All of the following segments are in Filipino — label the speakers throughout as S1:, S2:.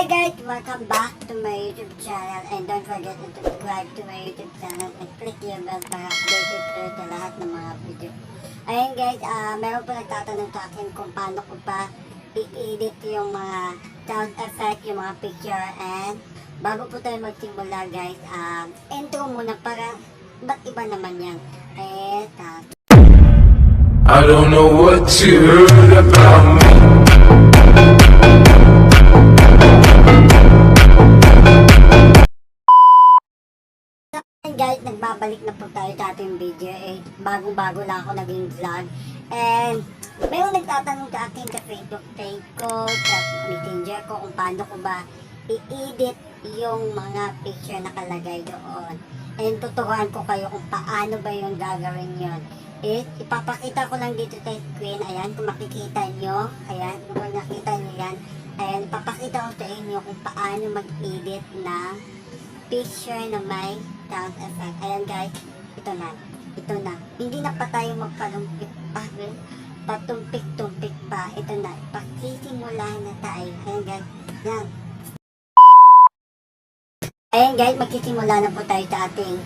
S1: Hey guys, welcome back to my YouTube channel and don't forget to subscribe to my YouTube channel and click yung bell para updated kayo sa lahat ng mga video. Ayun guys, meron po nagtatanong sa akin kung paano ko pa i-edit yung mga sound effect, yung mga picture, and bago po tayo magsimula guys, intro muna para ba't iba naman yan.
S2: I don't know what you heard about me.
S1: Guys, nagbabalik na po tayo sa ating video. Bago-bago lang ako naging vlog. And mayroong nagtatanong sa akin sa Facebook page ko, sa messenger ko, kung paano ko ba i-edit yung mga picture na kalagay doon. And tuturuan ko kayo kung paano ba yung gagawin yun. Ipapakita ko lang dito sa screen. Ayan, kung makikita nyo. Ayan, kung nakita nyo yan. Ayan, ipapakita ko sa inyo kung paano mag-edit na picture na may sound effect. Ayan guys, ito na. Hindi na pa tayo magpalumpik pa, patumpik-tumpik pa. Ito na, pakisimula na tayo. Ayan guys, yan. Ayan guys, magsisimula na po tayo sa ating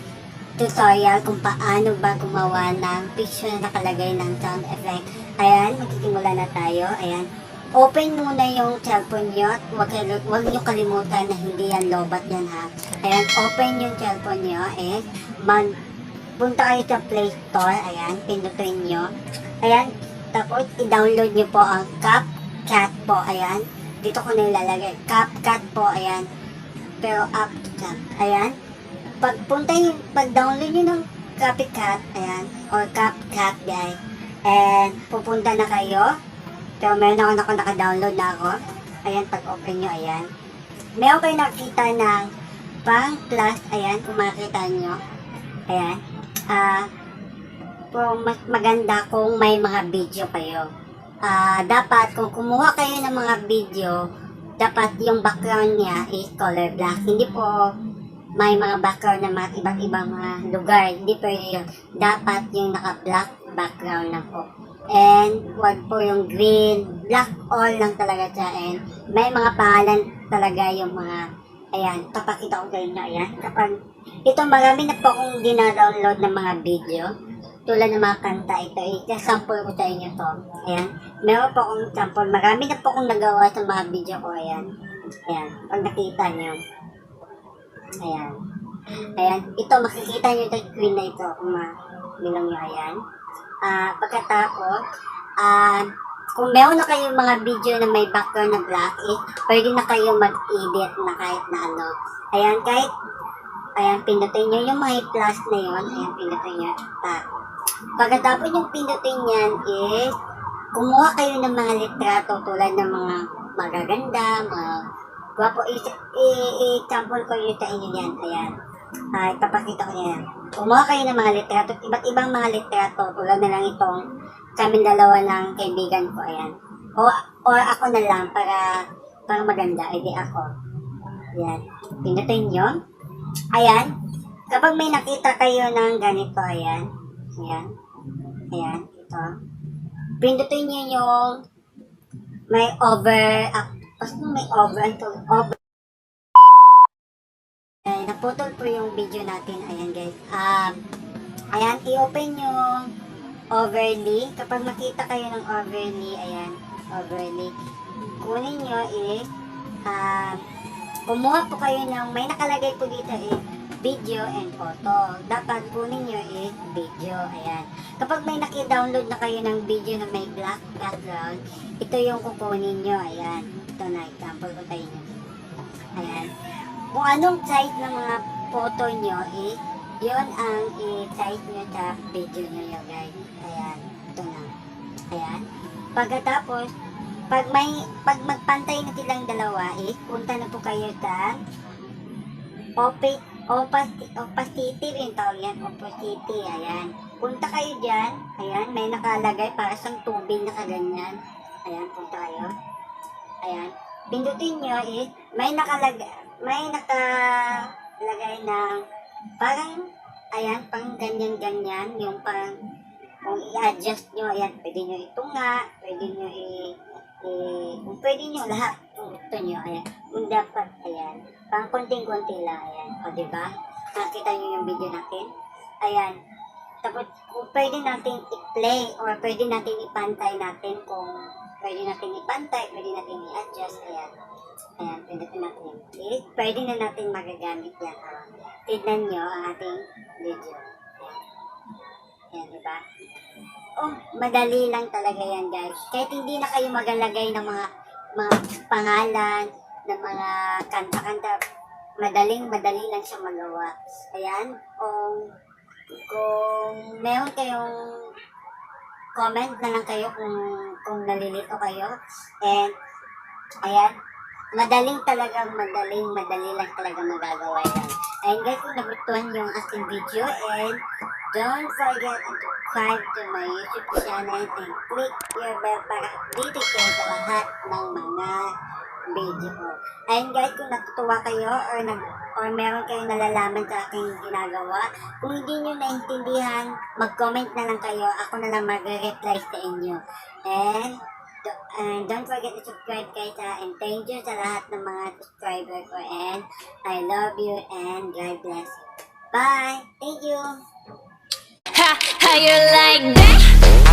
S1: tutorial kung paano ba gumawa ng picture na nakalagay ng sound effect. Ayan, magsisimula na tayo. Ayan. Open muna yung cellphone nyo at huwag nyo kalimutan na hindi yan lobat yan ha. Ayan, open yung cellphone nyo punta kayo sa Play Store. Ayan, pindutin nyo. Ayan, tapos i-download nyo po ang CapCut po. Ayan, dito ko na ilalagay. CapCut po, ayan. Pero CapCut, ayan. Pag-download nyo ng CapCut, ayan, or CapCut guys, and pupunta na kayo. Pero meron ako naka-download na ako. Ayan, pag-open nyo, ayan. Meron kayo nakita ng pang plus, ayan, kung makikita nyo. Ayan. Mas maganda kung may mga video kayo. Dapat, kung kumuha kayo ng mga video, dapat yung background niya is color black. Hindi po may mga background na mga iba't ibang mga lugar. Hindi po yun. Dapat yung naka-black background na po. And wag po yung green, black all lang talaga siya. And may mga pangalan talaga yung mga, ayan, papakita ko sa inyo, ayan. Kapag, ito marami na po akong dina-download ng mga video, tulad ng mga kanta, ito, sample ko sa inyo to, ayan. Meron po akong sample, marami na po akong nagawa sa mga video ko, ayan. Ayan, pag nakita nyo, ayan. Ayan, ito, makikita nyo sa screen na ito, kung bilang nyo, ayan. Pagkatapos, kung meron na kayong mga video na may background na black, pwede na kayo mag-edit na kahit na ano. Ayan, ayan, pindutin nyo yung may plus na yun. Ayan, pindutin nyo. Pagkatapos yung pindutin yan kumuha kayo ng mga litrato tulad ng mga magaganda, mga gwapo. I-sample ko yun sa inyo yan. Ayan. Ipapakita ko niya yan. Kumuha kayo ng mga litrato, iba't ibang mga litrato, tulad na lang itong kaming dalawa ng kaibigan ko, ayan. Or ako na lang para maganda, edi ako. Ayan. Pindutin nyo. Ayan. Kapag may nakita kayo ng ganito, ayan. Ayan. Ayan. Ito. Pindutin nyo yung may over, naputol po yung video natin. Ayan guys. Ayan, i-open yung overlay. Kapag makita kayo ng overlay, ayan, overlay. Kunin nyo kumuha po kayo ng, may nakalagay po dito video and photo. Dapat kunin nyo video. Ayan. Kapag may naki-download na kayo ng video na may black background, ito yung kukunin nyo. Ayan. Ito na, example ko tayo nyo. Ayan. Kung anong size ng mga photo nyo yun ang i-size nyo sa video nyo yun guys. Ayan, ito na. Ayan. Pagkatapos, pag magpantay na silang dalawa punta na po kayo sa opacity rin tawag yan, opacity. Ayan. Punta kayo dyan. Ayan, may nakalagay para sa tubig na kaganyan. Ayan, punta kayo. Ayan. Pindutin nyo may nakalagay ng parang, ayan, pang ganyan-ganyan, yung parang, kung i-adjust nyo, ayan, pwede nyo itunga, pwede nyo kung pwede nyo lahat, kung gusto nyo, ayan, dapat, ayan, pang konting-konti lang, ayan, o diba? Nakita nyo yung video natin? Ayan, tapos kung pwede natin i-play or pwede natin ipantay natin kung pwede natin ipantay, pwede natin i-adjust, ayan. Ayan, pwede natin i-click, pwede na natin magagamit yan. Tignan nyo ang ating video. Ayan, ayan diba? Oh, madali lang talaga yan guys. Kahit hindi na kayo magalagay ng mga pangalan, ng mga kanta-kanta, madali lang siya magawa. Ayan, kung meron kayong comment na lang kayo kung nalilito kayo. And, ayan, madali lang talaga magagawa yan. And guys, kung nagustuhan yung aking video, and don't forget to subscribe to my YouTube channel and click your bell para updated kayo sa lahat ng mga video ko. And guys, kung natutuwa kayo or meron kayong nalalaman sa aking ginagawa, kung hindi nyo naintindihan, mag-comment na lang kayo. Ako na lang mag-reply sa inyo. And don't forget to subscribe guys and thank you sa lahat ng mga subscriber ko and I love you and God bless you. Bye! Thank you!
S3: Ha, how you like that?